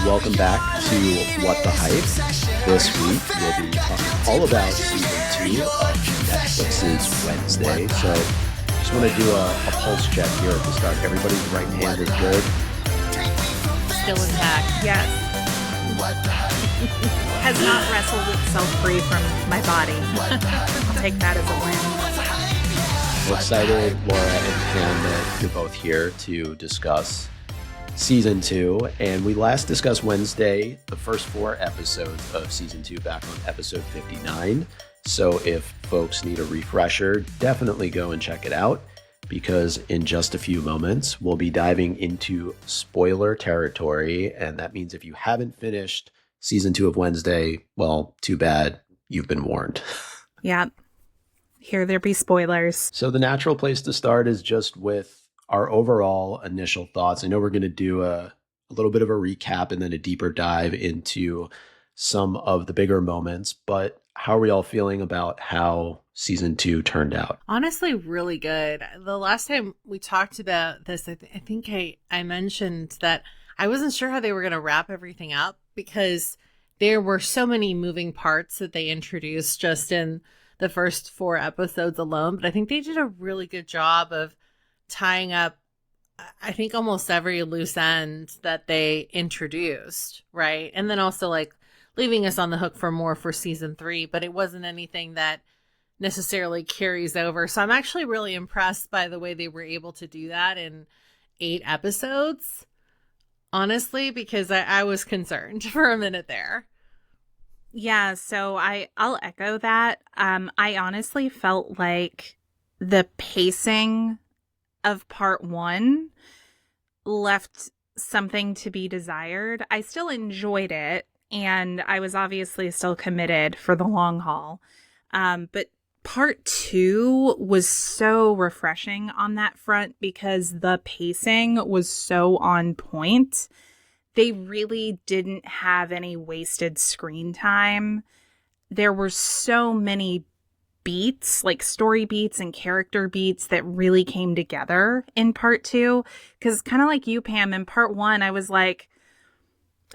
welcome back to What the Hype. This week we'll be talking all about season 2 of Netflix's Wednesday. So just want to do a pulse check here to start. Everybody's right hand is good. Still intact. Yes. Has not wrestled itself free from my body. I'll take that as a win. We're excited, Laura and Pam, that you're both here to discuss season 2. And we last discussed Wednesday, the first 4 episodes of season 2, back on episode 59. So if folks need a refresher, definitely go and check it out, because in just a few moments, we'll be diving into spoiler territory. And that means if you haven't finished season 2 of Wednesday, well, too bad, you've been warned. Yep. Here there be spoilers. So the natural place to start is just with our overall initial thoughts. I know we're going to do a little bit of a recap and then a deeper dive into some of the bigger moments, but how are we all feeling about how season 2 turned out? Honestly, really good. The last time we talked about this, I think I mentioned that I wasn't sure how they were going to wrap everything up, because there were so many moving parts that they introduced just in the first 4 episodes alone. But I think they did a really good job of tying up, I think, almost every loose end that they introduced, right? And then also like leaving us on the hook for more for season 3, but it wasn't anything that necessarily carries over. So I'm actually really impressed by the way they were able to do that in 8 episodes, honestly, because I was concerned for a minute there. Yeah, so I'll echo that. I honestly felt like the pacing of part 1 left something to be desired. I still enjoyed it, and I was obviously still committed for the long haul. But part 2 was so refreshing on that front because the pacing was so on point. They really didn't have any wasted screen time. There were so many beats, like story beats and character beats, that really came together in part 2. Because kind of like you, Pam, in part 1, I was like,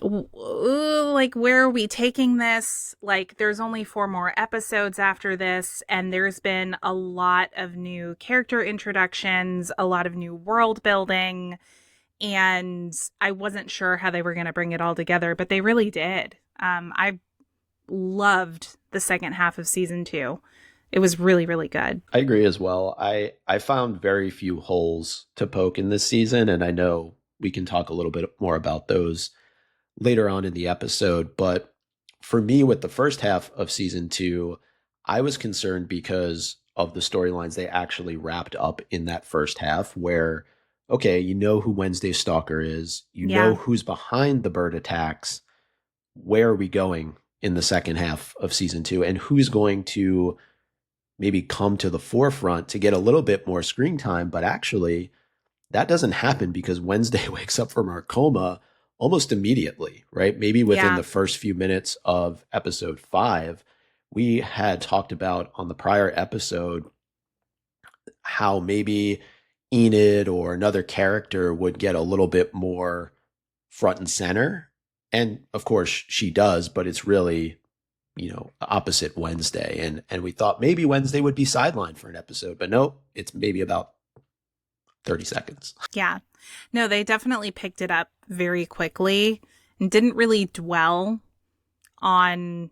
where are we taking this? Like, there's only 4 more episodes after this, and there's been a lot of new character introductions, a lot of new world building, and I wasn't sure how they were going to bring it all together, but they really did. I loved the second half of season 2. It was really, really good. I agree as well. I found very few holes to poke in this season, and I know we can talk a little bit more about those later on in the episode. But for me, with the first half of season 2, I was concerned because of the storylines they actually wrapped up in that first half, where, okay, you know who Wednesday Stalker is, you know who's behind the bird attacks. Where are we going in the second half of season 2? And who's going to maybe come to the forefront to get a little bit more screen time? But actually, that doesn't happen because Wednesday wakes up from her coma almost immediately, right? Maybe within the first few minutes of episode 5. We had talked about on the prior episode how maybe Enid or another character would get a little bit more front and center. And of course she does, but it's really, opposite Wednesday. And we thought maybe Wednesday would be sidelined for an episode, but no, it's maybe about 30 seconds. Yeah. No, they definitely picked it up very quickly and didn't really dwell on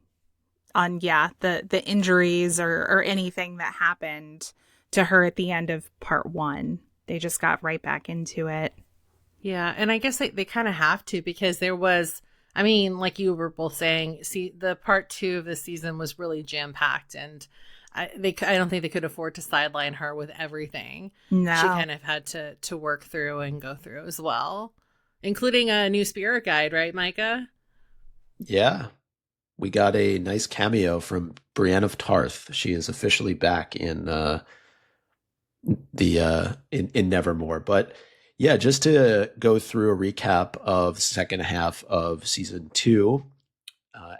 the injuries or anything that happened to her at the end of part 1. They just got right back into it. Yeah, and I guess they kind of have to, because there was, I mean, like you were both saying, the part 2 of the season was really jam-packed, and I don't think they could afford to sideline her with everything. No. She kind of had to work through and go through as well, including a new spirit guide, right, Micah? Yeah. We got a nice cameo from Brienne of Tarth. She is officially back in in Nevermore. But yeah, just to go through a recap of the second half of season 2.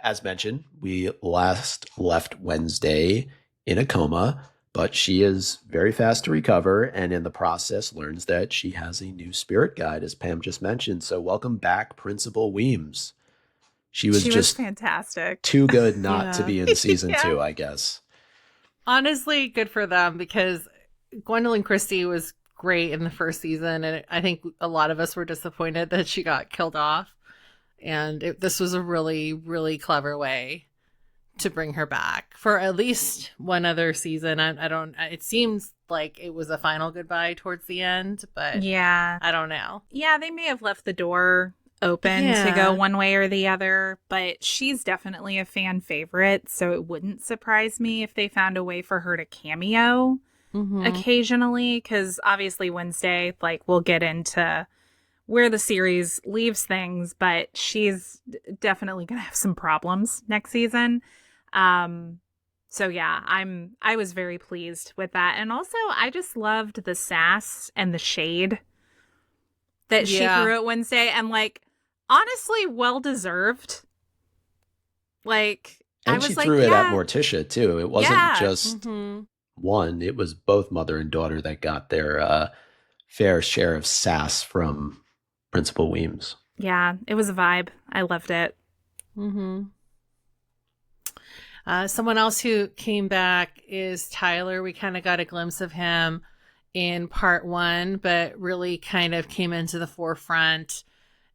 As mentioned, we last left Wednesday in a coma, but she is very fast to recover, and in the process learns that she has a new spirit guide, as Pam just mentioned. So welcome back, Principal Weems. She was She was just fantastic. too good not to Yeah. be in season Yeah. 2, I guess. Honestly, good for them because Gwendolyn Christie was great in the first season, and I think a lot of us were disappointed that she got killed off. And this was a really, really clever way to bring her back for at least one other season. I don't. It seems like it was a final goodbye towards the end, but Yeah. I don't know. Yeah, they may have left the door open to go one way or the other, but she's definitely a fan favorite, so it wouldn't surprise me if they found a way for her to cameo occasionally, because obviously Wednesday, like, we'll get into where the series leaves things, but she's definitely gonna have some problems next season. So yeah, I was very pleased with that. And also I just loved the sass and the shade that she threw at Wednesday, and like, honestly, well deserved. Like, And I was she like, threw it at yeah, Morticia, too. It wasn't yeah. just one, it was both mother and daughter that got their fair share of sass from Principal Weems. Yeah, it was a vibe. I loved it. Someone else who came back is Tyler. We kind of got a glimpse of him in part 1, but really kind of came into the forefront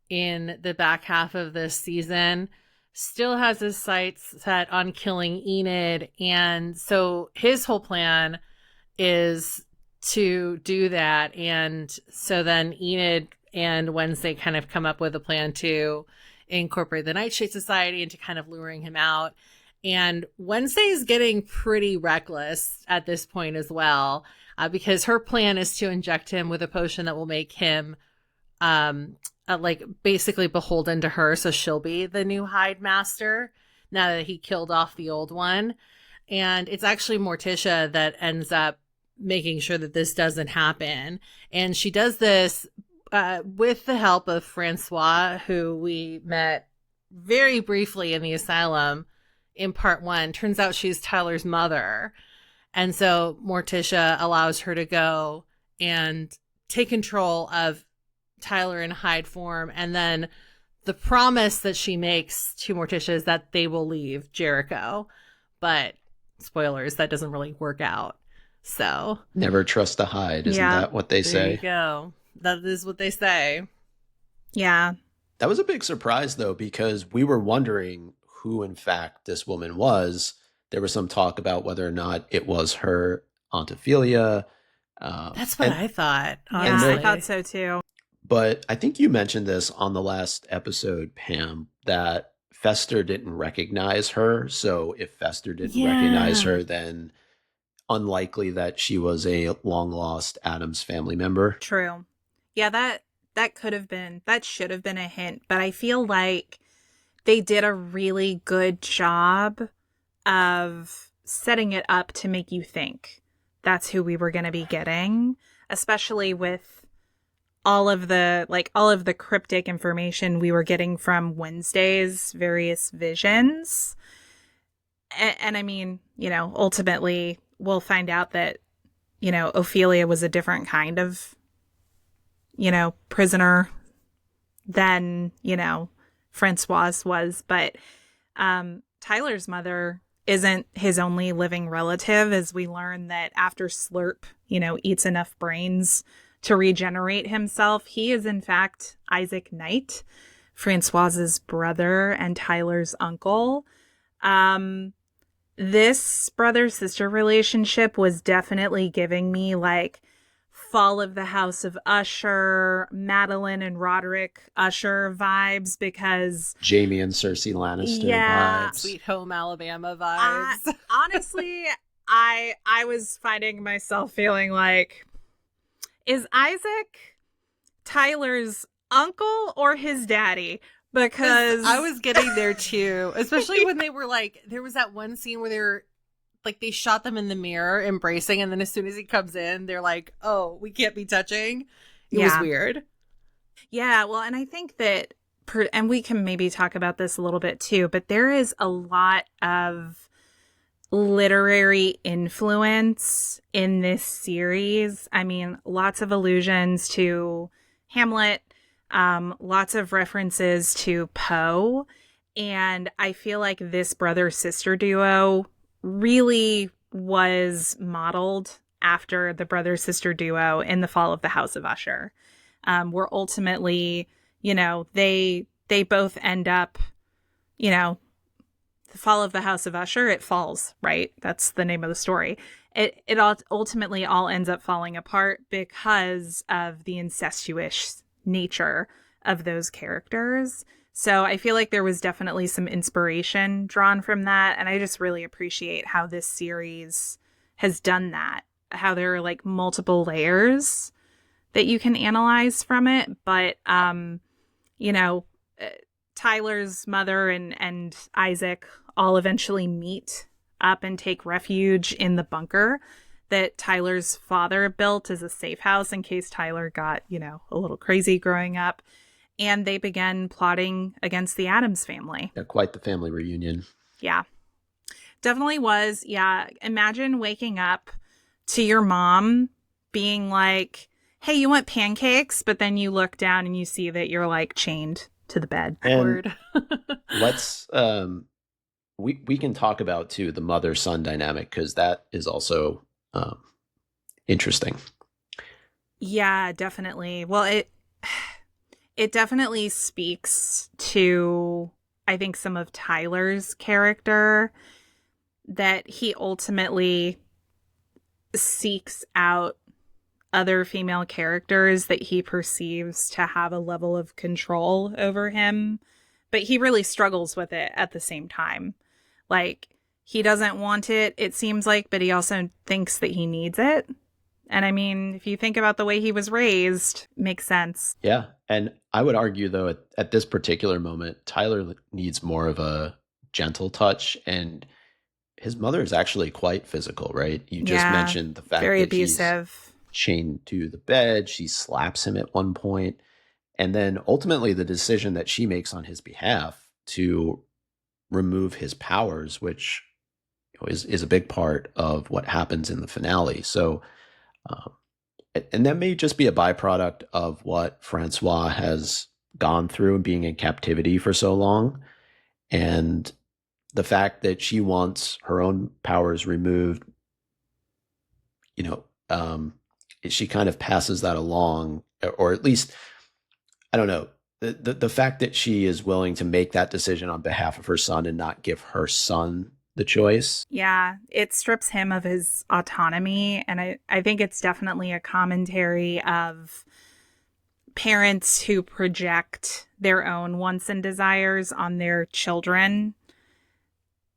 in the back half of this season. Still has his sights set on killing Enid, and so his whole plan is to do that. And so then Enid and Wednesday kind of come up with a plan to incorporate the Nightshade Society into kind of luring him out. And Wednesday is getting pretty reckless at this point as well, because her plan is to inject him with a potion that will make him like basically beholden to her, so she'll be the new Hyde Master now that he killed off the old one. And it's actually Morticia that ends up making sure that this doesn't happen. And she does this with the help of Francois, who we met very briefly in the asylum in part 1. Turns out she's Tyler's mother. And so Morticia allows her to go and take control of Tyler in Hyde form. And then the promise that she makes to Morticia is that they will leave Jericho. But spoilers, that doesn't really work out. So never trust a Hyde. Isn't that what they say? There you go. That is what they say. Yeah. That was a big surprise, though, because we were wondering who, in fact, this woman was. There was some talk about whether or not it was her Aunt Ophelia. That's what I thought. Honestly. Yeah, I thought so too. But I think you mentioned this on the last episode, Pam, that Fester didn't recognize her. So if Fester didn't recognize her, then unlikely that she was a long-lost Addams family member. True. Yeah, that could have been, that should have been a hint. But I feel like they did a really good job of setting it up to make you think that's who we were going to be getting, especially with all of the cryptic information we were getting from Wednesday's various visions. And I mean, you know, ultimately we'll find out that, you know, Ophelia was a different kind of, you know, prisoner than, you know, Francoise was. But Tyler's mother isn't his only living relative, as we learn that after Slurp, you know, eats enough brains to regenerate himself, he is in fact Isaac Knight, Francoise's brother and Tyler's uncle. This brother-sister relationship was definitely giving me like Fall of the House of Usher, Madeline and Roderick Usher vibes, because Jamie and Cersei Lannister vibes. Sweet Home Alabama vibes. Honestly, I was finding myself feeling like, is Isaac Tyler's uncle or his daddy? Because I was getting there too, especially when they were like, there was that one scene where they're like, they shot them in the mirror embracing, and then as soon as he comes in, they're like, oh, we can't be touching. It was weird. Yeah, well, and I think that, and we can maybe talk about this a little bit too, but there is a lot of literary influence in this series. I mean, lots of allusions to Hamlet, lots of references to Poe. And I feel like this brother sister duo really was modeled after the brother sister duo in The Fall of the House of Usher. Where ultimately, they both end up, you know, the fall of the House of Usher, it falls, right? That's the name of the story. It ultimately all ends up falling apart because of the incestuous nature of those characters. So I feel like there was definitely some inspiration drawn from that. And I just really appreciate how this series has done that, how there are like multiple layers that you can analyze from it. But, you know, uh, Tyler's mother and Isaac all eventually meet up and take refuge in the bunker that Tyler's father built as a safe house in case Tyler got, a little crazy growing up. And they began plotting against the Addams family. Yeah, quite the family reunion. Yeah, definitely was. Yeah. Imagine waking up to your mom being like, hey, you want pancakes? But then you look down and you see that you're like chained to the bed. And let's we can talk about too the mother son dynamic, because that is also interesting. Yeah, definitely. Well, it definitely speaks to, I think, some of Tyler's character, that he ultimately seeks out other female characters that he perceives to have a level of control over him, but he really struggles with it at the same time. Like, he doesn't want it, it seems like, but he also thinks that he needs it. And I mean, if you think about the way he was raised, makes sense. Yeah. And I would argue, though, at this particular moment, Tyler needs more of a gentle touch. And his mother is actually quite physical, right? You just mentioned the fact very that abusive. He's chained to the bed. She slaps him at one point. And then ultimately the decision that she makes on his behalf to remove his powers, which is a big part of what happens in the finale. So, and that may just be a byproduct of what Francois has gone through and being in captivity for so long. And the fact that she wants her own powers removed, you know, she kind of passes that along, or at least, I don't know, the fact that she is willing to make that decision on behalf of her son and not give her son the choice. Yeah, it strips him of his autonomy. And I think it's definitely a commentary of parents who project their own wants and desires on their children.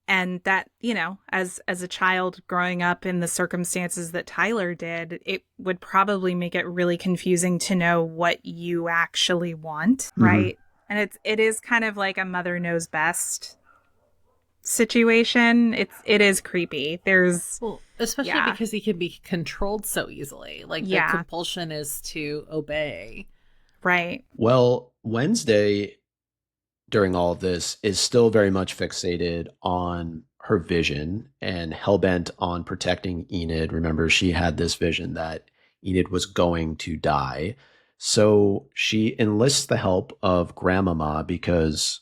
And that, as a child growing up in the circumstances that Tyler did, it would probably make it really confusing to know what you actually want, right? And it is kind of like a mother knows best situation. It is creepy. Especially because he can be controlled so easily. Like, the compulsion is to obey. Right. Well, Wednesday during all of this is still very much fixated on her vision and hellbent on protecting Enid. Remember, she had this vision that Enid was going to die. So she enlists the help of Grandmama because,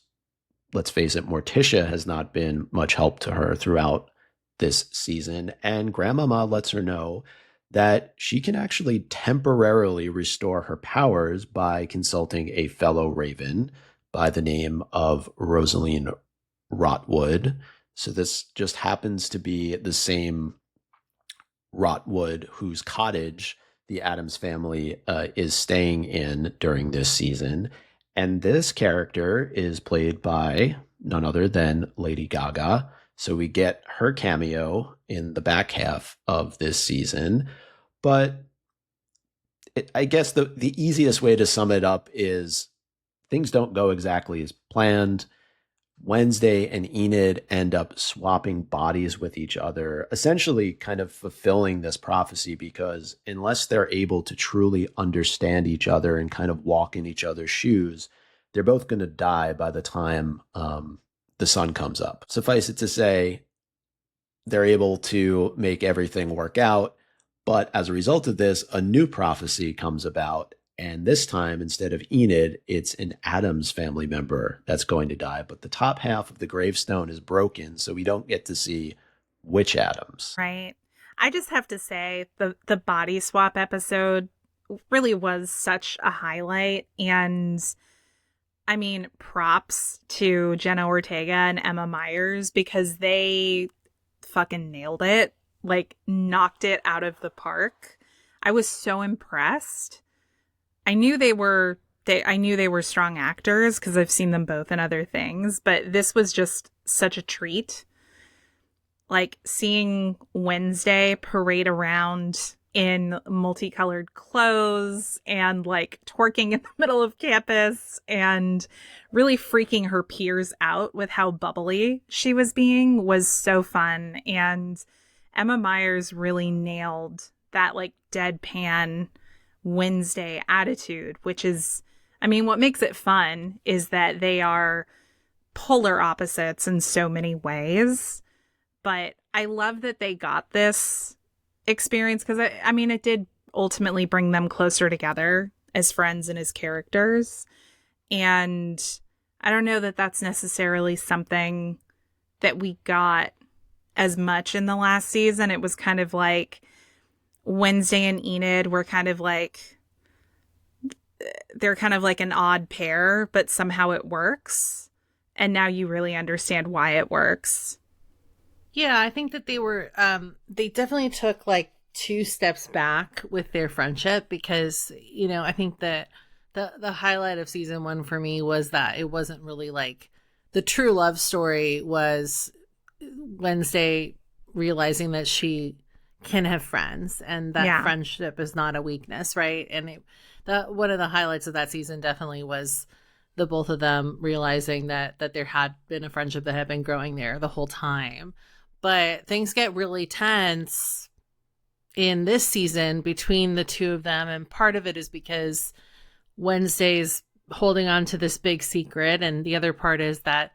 let's face it, Morticia has not been much help to her throughout this season. And Grandmama lets her know that she can actually temporarily restore her powers by consulting a fellow raven by the name of Rosaline Rotwood. So this just happens to be the same Rotwood whose cottage the Addams family is staying in during this season. And this character is played by none other than Lady Gaga. So we get her cameo in the back half of this season. But I guess the easiest way to sum it up is things don't go exactly as planned. Wednesday and Enid end up swapping bodies with each other, essentially kind of fulfilling this prophecy, because unless they're able to truly understand each other and kind of walk in each other's shoes, they're both going to die by the time the sun comes up. Suffice it to say, they're able to make everything work out. But as a result of this, a new prophecy comes about. And this time, instead of Enid, it's an Adams family member that's going to die. But the top half of the gravestone is broken, so we don't get to see which Adams. Right. I just have to say the body swap episode really was such a highlight. And I mean, props to Jenna Ortega and Emma Myers because they fucking nailed it, like knocked it out of the park. I was so impressed. I knew they were strong actors because I've seen them both in other things, but this was just such a treat. Like seeing Wednesday parade around in multicolored clothes and like twerking in the middle of campus and really freaking her peers out with how bubbly she was being was so fun. And Emma Myers really nailed that like deadpan Wednesday attitude, which is, I mean, what makes it fun is that they are polar opposites in so many ways. But I love that they got this experience because, I mean, it did ultimately bring them closer together as friends and as characters. And I don't know that that's necessarily something that we got as much in the last season. It was kind of like Wednesday and Enid were kind of like, they're kind of like an odd pair, but somehow it works. And now you really understand why it works. Yeah, I think that they definitely took like 2 steps back with their friendship because, you know, I think that the highlight of season 1 for me was that it wasn't really like the true love story was Wednesday realizing that she can have friends and that friendship is not a weakness, right? And one of the highlights of that season definitely was the both of them realizing that there had been a friendship that had been growing there the whole time. But things get really tense in this season between the two of them. And part of it is because Wednesday's holding on to this big secret. And the other part is that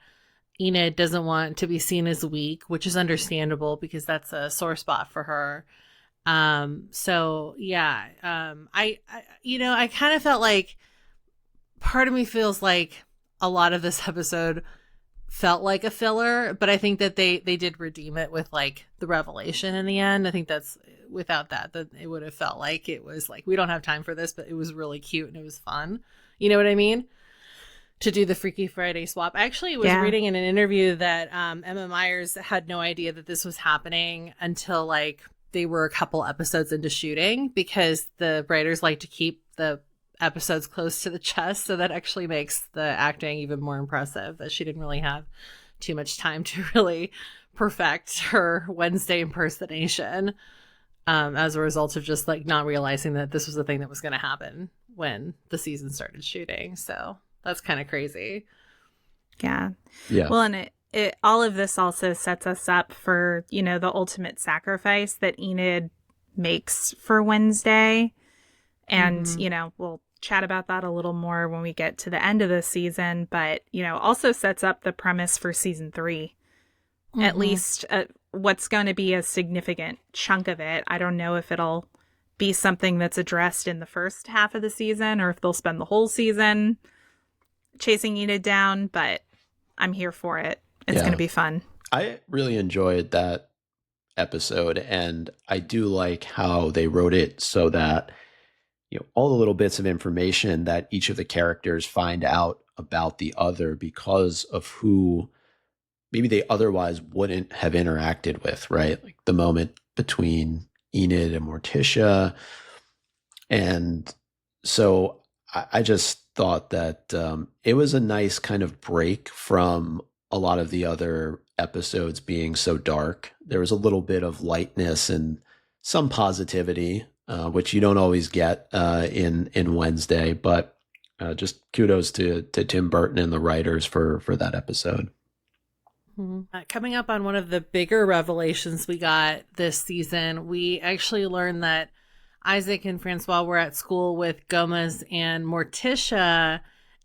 Enid doesn't want to be seen as weak, which is understandable because that's a sore spot for her. So yeah, I kind of felt like part of me feels like a lot of this episode felt like a filler, but I think that they did redeem it with like the revelation in the end. I think that's without that it would have felt like it was like we don't have time for this, but it was really cute and it was fun. You know what I mean? To do the Freaky Friday swap. I actually was reading in an interview that Emma Myers had no idea that this was happening until like they were a couple episodes into shooting because the writers like to keep the episodes close to the chest, so that actually makes the acting even more impressive that she didn't really have too much time to really perfect her Wednesday impersonation as a result of just like not realizing that this was the thing that was going to happen when the season started shooting. So that's kind of crazy. Yeah. Well, and it all of this also sets us up for, you know, the ultimate sacrifice that Enid makes for Wednesday. And, you know, we'll chat about that a little more when we get to the end of the season, but, you know, also sets up the premise for season 3. At least what's going to be a significant chunk of it. I don't know if it'll be something that's addressed in the first half of the season or if they'll spend the whole season chasing Enid down, but I'm here for it. It's going to be fun. I really enjoyed that episode, and I do like how they wrote it so that, you know, all the little bits of information that each of the characters find out about the other because of who maybe they otherwise wouldn't have interacted with, right? Like the moment between Enid and Morticia. And so I just thought that it was a nice kind of break from a lot of the other episodes being so dark. There was a little bit of lightness and some positivity, which you don't always get in Wednesday. But just kudos to Tim Burton and the writers for that episode. Coming up on one of the bigger revelations we got this season, we actually learned that Isaac and Francois were at school with Gomez and Morticia,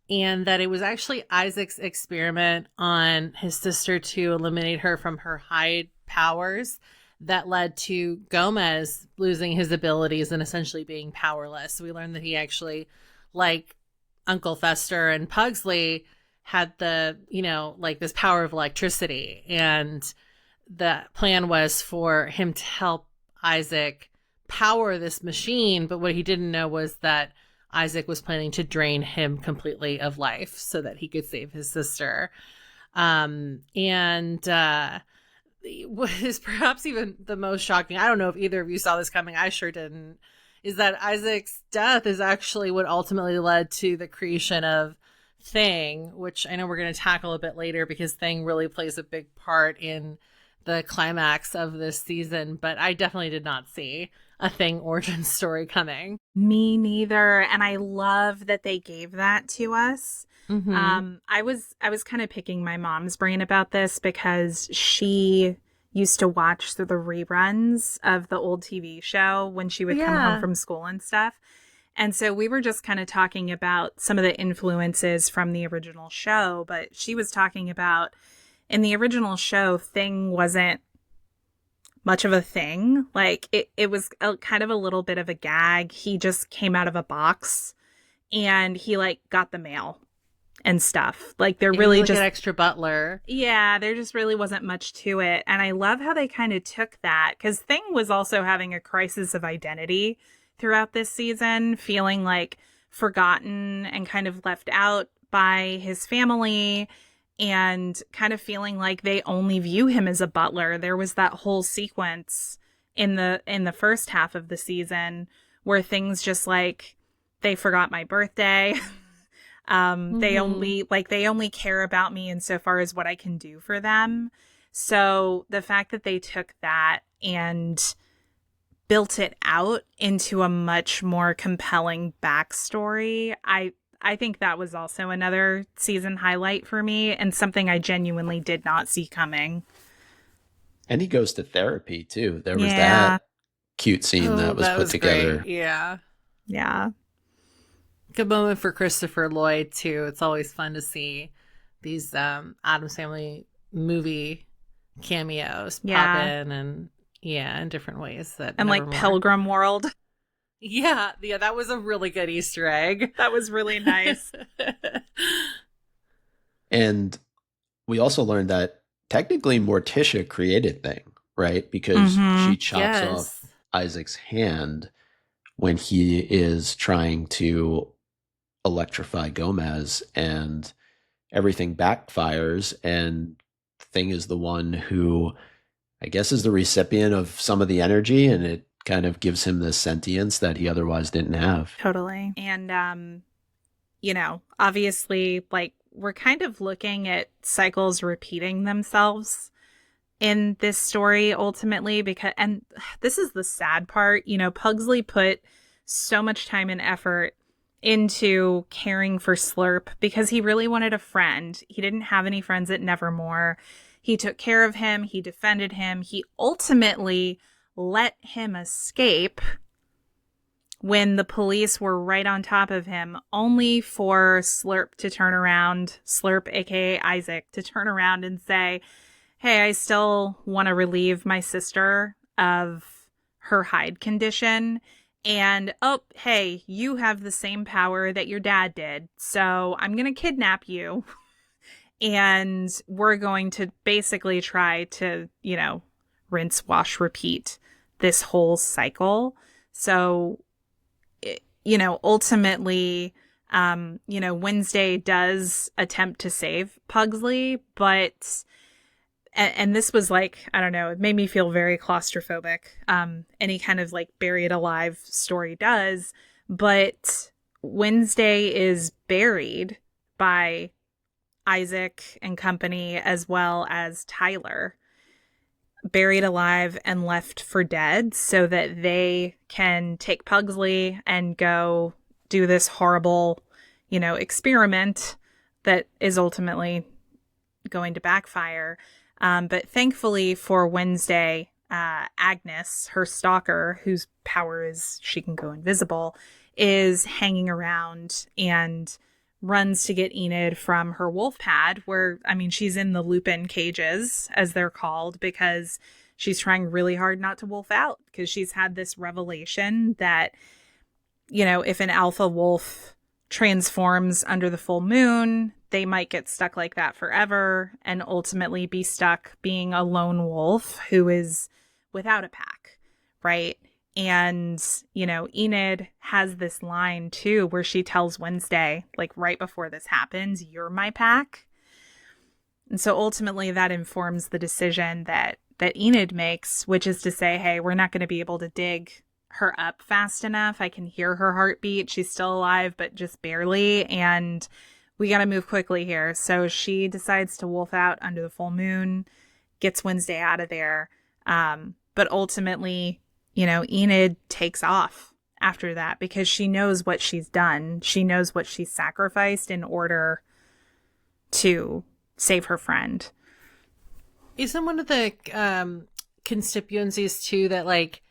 and that it was actually Isaac's experiment on his sister to eliminate her from her hide powers that led to Gomez losing his abilities and essentially being powerless. So we learned that he actually, like Uncle Fester and Pugsley, had the, like this power of electricity. And the plan was for him to help Isaac power this machine. But what he didn't know was that Isaac was planning to drain him completely of life so that he could save his sister. What is perhaps even the most shocking, I don't know if either of you saw this coming, I sure didn't, is that Isaac's death is actually what ultimately led to the creation of Thing, which I know we're going to tackle a bit later because Thing really plays a big part in the climax of this season. But I definitely did not see a Thing origin story coming. Me neither. And I love that they gave that to us. Mm-hmm. I was kind of picking my mom's brain about this because she used to watch the reruns of the old TV show when she would come home from school and stuff. And so we were just kind of talking about some of the influences from the original show, but she was talking about in the original show, Thing wasn't much of a thing. Like it was kind of a little bit of a gag. He just came out of a box and he got the mail and stuff. Like there really just an extra butler. Yeah, there just really wasn't much to it. And I love how they kind of took that because Thing was also having a crisis of identity throughout this season, feeling forgotten and kind of left out by his family and kind of feeling like they only view him as a butler. There was that whole sequence in the first half of the season where Thing's just they forgot my birthday. They only care about me insofar as what I can do for them. So the fact that they took that and built it out into a much more compelling backstory, I think that was also another season highlight for me and something I genuinely did not see coming. And he goes to therapy too. There was that cute scene that was put together. Great. Yeah. Yeah. Good moment for Christopher Lloyd too. It's always fun to see these Addams Family movie cameos pop in and in different ways that and Nevermore. Pilgrim World. Yeah, that was a really good Easter egg. That was really nice. And we also learned that technically Morticia created Thing, right? Because she chops off Isaac's hand when he is trying to electrify Gomez, and everything backfires, and Thing is the one who I guess is the recipient of some of the energy, and it kind of gives him the sentience that he otherwise didn't have. Totally. And obviously we're kind of looking at cycles repeating themselves in this story ultimately, because and this is the sad part, Pugsley put so much time and effort into caring for Slurp because he really wanted a friend. He didn't have any friends at Nevermore. He took care of him. He defended him. He ultimately let him escape when the police were right on top of him, only for Slurp to turn around, Slurp, aka Isaac, to turn around and say, hey, I still want to relieve my sister of her hide condition. And, oh, hey, you have the same power that your dad did. So I'm going to kidnap you. And we're going to basically try to, rinse, wash, repeat this whole cycle. So, ultimately, Wednesday does attempt to save Pugsley, but, and this was I don't know, it made me feel very claustrophobic. Any kind of buried alive story does, but Wednesday is buried by Isaac and company, as well as Tyler, buried alive and left for dead so that they can take Pugsley and go do this horrible, experiment that is ultimately going to backfire. But thankfully for Wednesday, Agnes, her stalker, whose power is she can go invisible, is hanging around and runs to get Enid from her wolf pad where, I mean, she's in the lupin cages, as they're called, because she's trying really hard not to wolf out, because she's had this revelation that, you know, if an alpha wolf transforms under the full moon, they might get stuck like that forever and ultimately be stuck being a lone wolf who is without a pack, right? And, you know, Enid has this line too where she tells Wednesday, like right before this happens, "You're my pack." And so ultimately that informs the decision that Enid makes, which is to say, hey, we're not going to be able to dig her up fast enough. I can hear her heartbeat. She's still alive, but just barely. And we got to move quickly here. So she decides to wolf out under the full moon, gets Wednesday out of there. But ultimately, you know, Enid takes off after that because she knows what she's done. She knows what she's sacrificed in order to save her friend. Isn't one of the constituencies too that like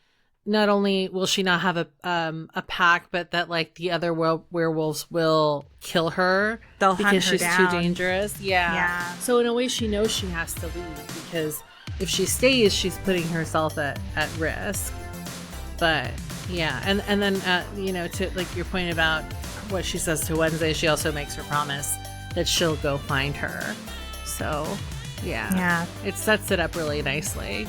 not only will she not have a pack, but that like the other werewolves will kill her They'll hunt because her she's down. too dangerous. Yeah. So in a way, she knows she has to leave because if she stays, she's putting herself at risk. But yeah, and then you know, to like your point about what she says to Wednesday, she also makes her promise that she'll go find her. So yeah, it sets it up really nicely.